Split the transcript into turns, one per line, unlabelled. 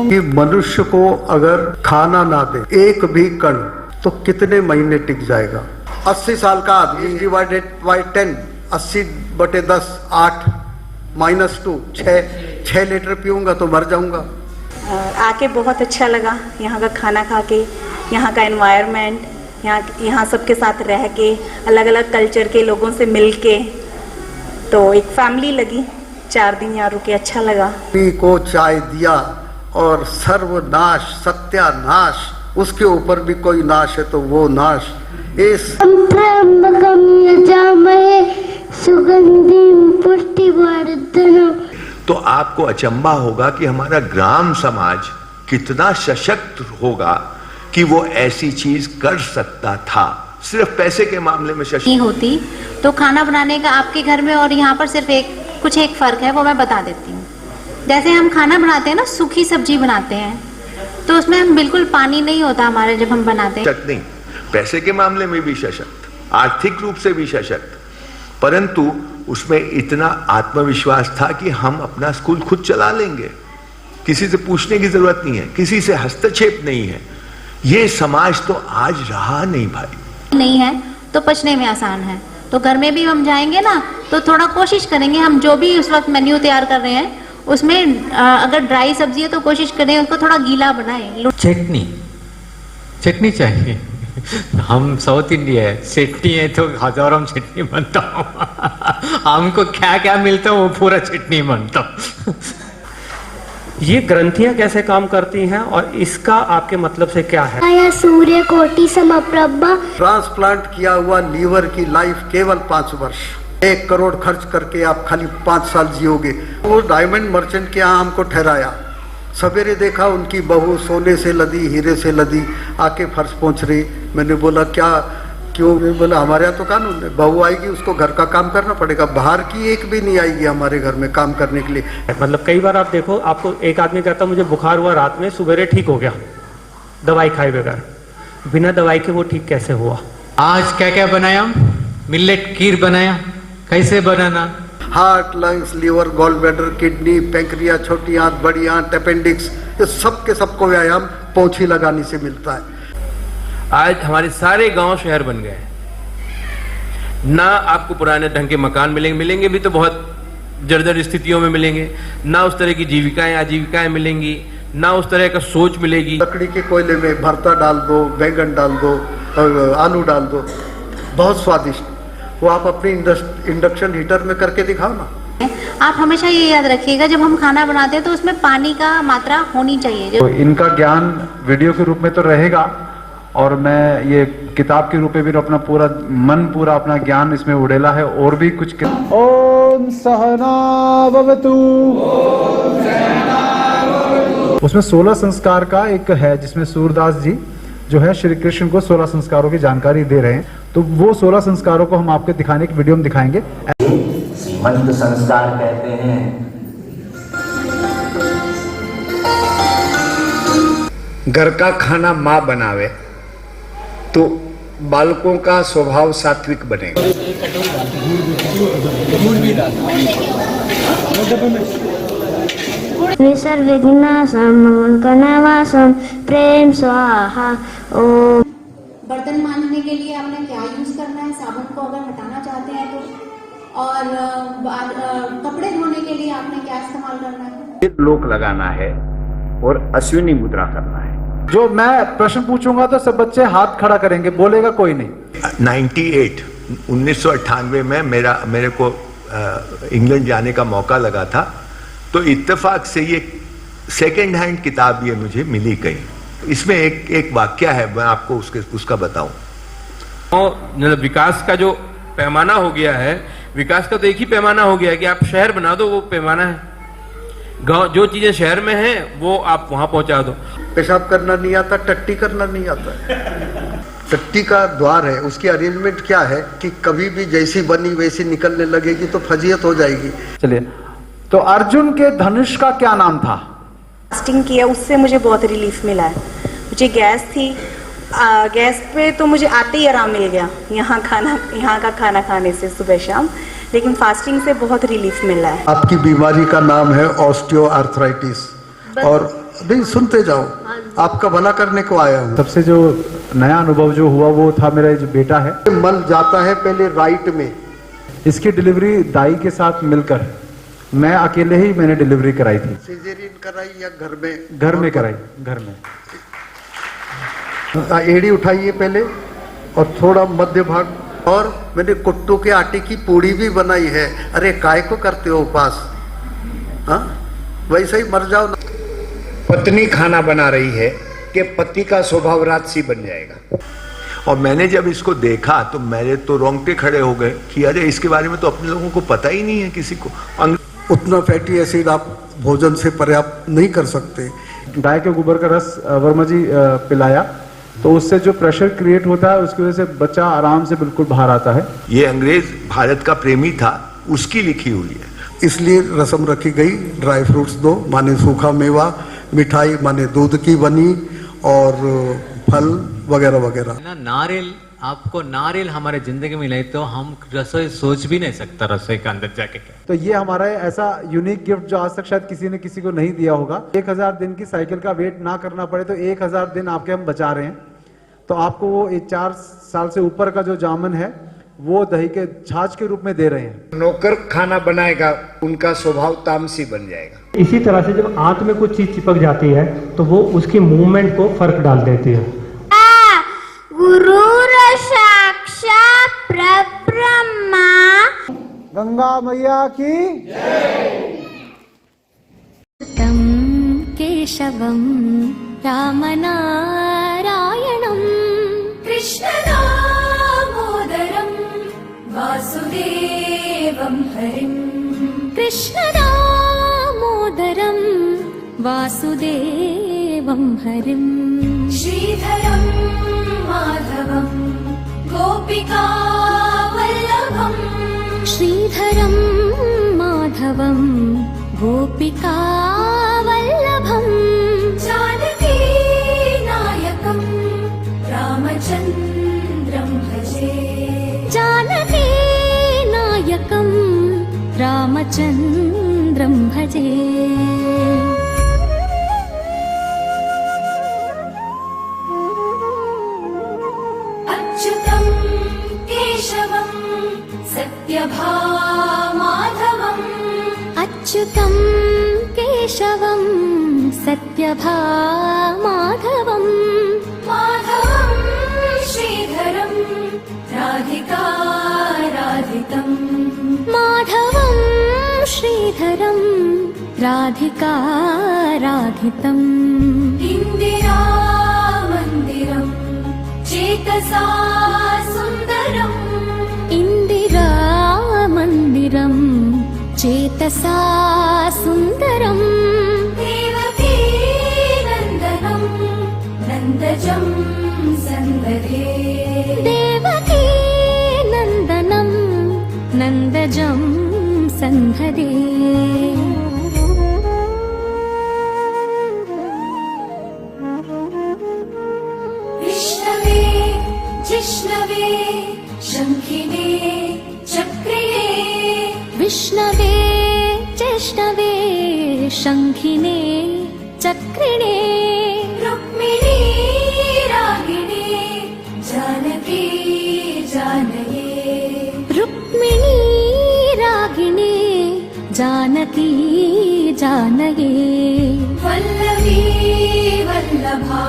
कि मनुष्य को अगर खाना ना दे एक भी कण तो कितने महीने टिक जाएगा। 80 साल का आदमी डिवाइडेड बाय 10, 80/10 8 -2 6 लीटर पीऊंगा तो मर जाऊंगा।
आके बहुत अच्छा लगा, यहाँ का खाना खा के, यहाँ का एनवायरनमेंट, यहाँ सबके साथ रह के, अलग अलग कल्चर के लोगों से मिल के, तो एक फैमिली लगी। 4 दिन यहाँ रुके, अच्छा लगा।
को चाय दिया और सर्वनाश सत्यानाश, उसके ऊपर भी कोई नाश है तो वो नाश। इस
तो आपको अचंभा होगा कि हमारा ग्राम समाज कितना सशक्त होगा कि वो ऐसी चीज कर सकता था। सिर्फ पैसे के मामले में सशक्त
नहीं होती तो खाना बनाने का आपके घर में और यहाँ पर सिर्फ एक फर्क है, वो मैं बता देती हूँ। जैसे हम खाना बनाते हैं ना, सूखी सब्जी बनाते हैं तो उसमें हम बिल्कुल पानी नहीं होता हमारे जब हम बनाते हैं।
नहीं, पैसे के मामले में भी सशक्त, आर्थिक रूप से भी सशक्त, परंतु उसमें इतना आत्मविश्वास था कि हम अपना स्कूल खुद चला लेंगे, किसी से पूछने की जरूरत नहीं है, किसी से हस्तक्षेप नहीं है। ये समाज तो आज रहा नहीं भाई।
नहीं है तो पचने में आसान है, तो घर में भी हम जाएंगे ना तो थोड़ा कोशिश करेंगे, हम जो भी उस वक्त मेन्यू तैयार कर रहे हैं उसमें अगर ड्राई सब्जी है तो कोशिश करें उसको थोड़ा गीला बनाएं।
चटनी चाहिए। हम साउथ इंडिया है, चटनी है तो हजारों चटनी बनता हूँ। हमको क्या क्या मिलता है वो पूरा चटनी बनता हूँ।
ये ग्रंथियां कैसे काम करती हैं और इसका आपके मतलब से क्या है?
आया सूर्य कोटि समप्रभा।
ट्रांसप्लांट किया हुआ लीवर की लाइफ केवल 5 वर्ष। 1 करोड़ खर्च करके आप खाली 5 साल जियोगे। वो डायमंड मर्चेंट के यहाँ हमको ठहराया। सवेरे देखा उनकी बहू सोने से लदी, हीरे से लदी, आके फर्श पहुंच रही। मैंने बोला क्या, क्यों? मैं बोला हमारे यहाँ तो कानून है, बहू आएगी उसको घर का काम करना पड़ेगा, बाहर की एक भी नहीं आएगी हमारे घर में काम करने के लिए।
मतलब कई बार आप देखो, आपको एक आदमी कहता मुझे बुखार हुआ रात में, सवेरे ठीक हो गया दवाई खाए बगैर। बिना दवाई के वो ठीक कैसे हुआ?
आज क्या क्या बनाया? मिलेट खीर बनाया। कैसे बनाना?
Heart, lungs, liver, gall bladder, kidney, pancreas, छोटी आंत, बड़ी आंत, अपेंडिक्स, ये सब के सबको व्यायाम पोंछी लगाने से मिलता है।
आज हमारे सारे गांव शहर बन गए। ना आपको पुराने ढंग के मकान मिलेंगे भी तो बहुत जर्जर स्थितियों में मिलेंगे, ना उस तरह की जीविकाएं आजीविकाएं मिलेंगी, ना उस तरह का सोच मिलेगी।
लकड़ी के कोयले में भरता डाल दो, बैंगन डाल दो, आलू डाल दो, बहुत स्वादिष्ट। वो आप अपनी इंडक्शन हीटर में करके दिखाओ ना।
आप हमेशा ये याद रखिएगा, जब हम खाना बनाते हैं तो उसमें पानी का मात्रा होनी चाहिए।
तो इनका ज्ञान वीडियो के रूप में तो रहेगा और मैं ये किताब के रूप में भी अपना पूरा अपना ज्ञान इसमें उड़ेला है। और भी कुछ ओम सहना भवतु। उसमें 16 संस्कार का एक है जिसमें सूरदास जी जो है श्री कृष्ण को 16 संस्कारों की जानकारी दे रहे हैं। तो वो 16 संस्कारों को हम आपके दिखाने की वीडियो में दिखाएंगे।
सीमंत संस्कार कहते हैं।
घर का खाना माँ बनावे तो बालकों का स्वभाव सात्विक बनेगा।
विसर्विघ्नासम मंगलकनावासम प्रेम स्वाहा। ओम।
बर्तन मांजने के लिए आपने क्या यूज करना है? साबुन को अगर हटाना चाहते हैं तो, और कपड़े धोने के लिए आपने क्या इस्तेमाल करना है?
लोक लगाना है और अश्विनी मुद्रा करना है।
जो मैं प्रश्न पूछूंगा तो सब बच्चे हाथ खड़ा करेंगे, बोलेगा कोई नहीं।
1998 में मेरे को इंग्लैंड जाने का मौका लगा था, तो इत्तेफाक से ये सेकेंड हैंड किताब ये मुझे मिली कहीं। इसमें एक वाक्य है, मैं आपको उसका बताऊं।
मतलब विकास का जो पैमाना हो गया है, विकास का तो एक ही पैमाना हो गया है कि आप शहर बना दो, वो पैमाना है। गांव जो चीजें शहर में हैं वो आप वहां पहुंचा दो।
पेशाब करना नहीं आता, टट्टी करना नहीं आता। टट्टी का द्वार है, उसकी अरेंजमेंट क्या है कि कभी भी जैसी बनी वैसी निकलने लगेगी तो फजीयत हो जाएगी।
चलिए, तो अर्जुन के धनुष का क्या नाम था?
फास्टिंग किया, उससे मुझे बहुत रिलीफ मिला है। मुझे गैस थी, गैस पे तो मुझे आते ही आराम मिल गया यहाँ का खाना खाने से सुबह शाम। लेकिन फास्टिंग से बहुत रिलीफ मिला है।
आपकी बीमारी का नाम है ऑस्टियोआर्थराइटिस, और नहीं सुनते जाओ, आपका भला करने को आया हूँ।
सबसे जो नया अनुभव जो हुआ वो था, मेरा जो बेटा है,
मल जाता है पहले राइट में।
इसकी डिलीवरी दाई के साथ मिलकर, मैं अकेले ही मैंने डिलीवरी कराई थी।
सिजेरियन कराई या घर में?
घर में कराई, घर में।
एड़ी उठाइए पहले और थोड़ा मध्य भाग, और मैंने कुट्टू के आटे की पूड़ी भी बनाई है। अरे काय को करते हो उपास? हाँ, वैसे ही मर जाओ ना।
पत्नी खाना बना रही है कि पति का स्वभाव राजसी बन जाएगा।
और मैंने जब इसको देखा तो मेरे तो रोंगटे खड़े हो गए कि अरे इसके बारे में तो अपने लोगों को पता ही नहीं है किसी को।
उतना फैटी एसिड आप भोजन से पर्याप्त नहीं कर सकते।
गाय के गोबर का रस वर्मा जी पिलाया तो उससे जो प्रेशर क्रिएट होता है उसकी वजह से बच्चा आराम से बिल्कुल बाहर आता है।
ये अंग्रेज भारत का प्रेमी था, उसकी लिखी हुई है।
इसलिए रस्म रखी गई, ड्राई फ्रूट्स दो, माने सूखा मेवा, मिठाई माने दूध की बनी, और फल वगैरह वगैरह।
ना नारियल, आपको नारियल हमारे जिंदगी में नहीं तो हम रसोई सोच भी नहीं सकता रसोई के अंदर जाके।
तो ये हमारा ऐसा यूनिक गिफ्ट जो आज तक शायद किसी ने किसी को नहीं दिया होगा। 1000 दिन की साइकिल का वेट ना करना पड़े तो 1000 दिन आपके हम बचा रहे हैं। तो आपको वो 4 साल से ऊपर का जो जामुन है वो दही के छाछ के रूप में दे रहे हैं।
नौकर खाना बनाएगा, उनका स्वभाव तामसी बन जाएगा।
इसी तरह से जब आंत में कुछ चीज चिपक जाती है तो वो उसकी मूवमेंट को फर्क डाल देती है।
गुरु साक्षात परब्रह्मा।
गंगा मैया की
तम केशवम रामनारायणम कृष्ण दामोदरम वासुदेवम हरिम कृष्ण दामोदरम वासुदेवम हरिम श्रीधरम माधवम गोपिका वल्लभम श्रीधरम माधवम गोपिका वल्लभम जानकी नायकम रामचंद्रम भजे जानकी नायकम रामचंद्रम भजे। अच्युतम केशवम सत्यभामाधवम अच्युतम केशवम सत्यभामाधवम माधवम श्रीधरम राधिका राधितम माधवम श्रीधरम राधिका राधितम इंदिरा मंदिरम चेतसा सुंदरम इंदिरा मंदिरम चेतसा सुंदरम देवकी नंदनम नंदजम संदरे देवकी नंदनम नंदजम संधरे। विष्णवे जिष्णवे शंखिने चक्रिणे विष्णवे जिष्णवे शंखिने चक्रिणे रुक्मिणी रागिणे जानकी जानये रुक्मिणी रागिणे जानकी जानये वल्लभी वल्लभायार्चिता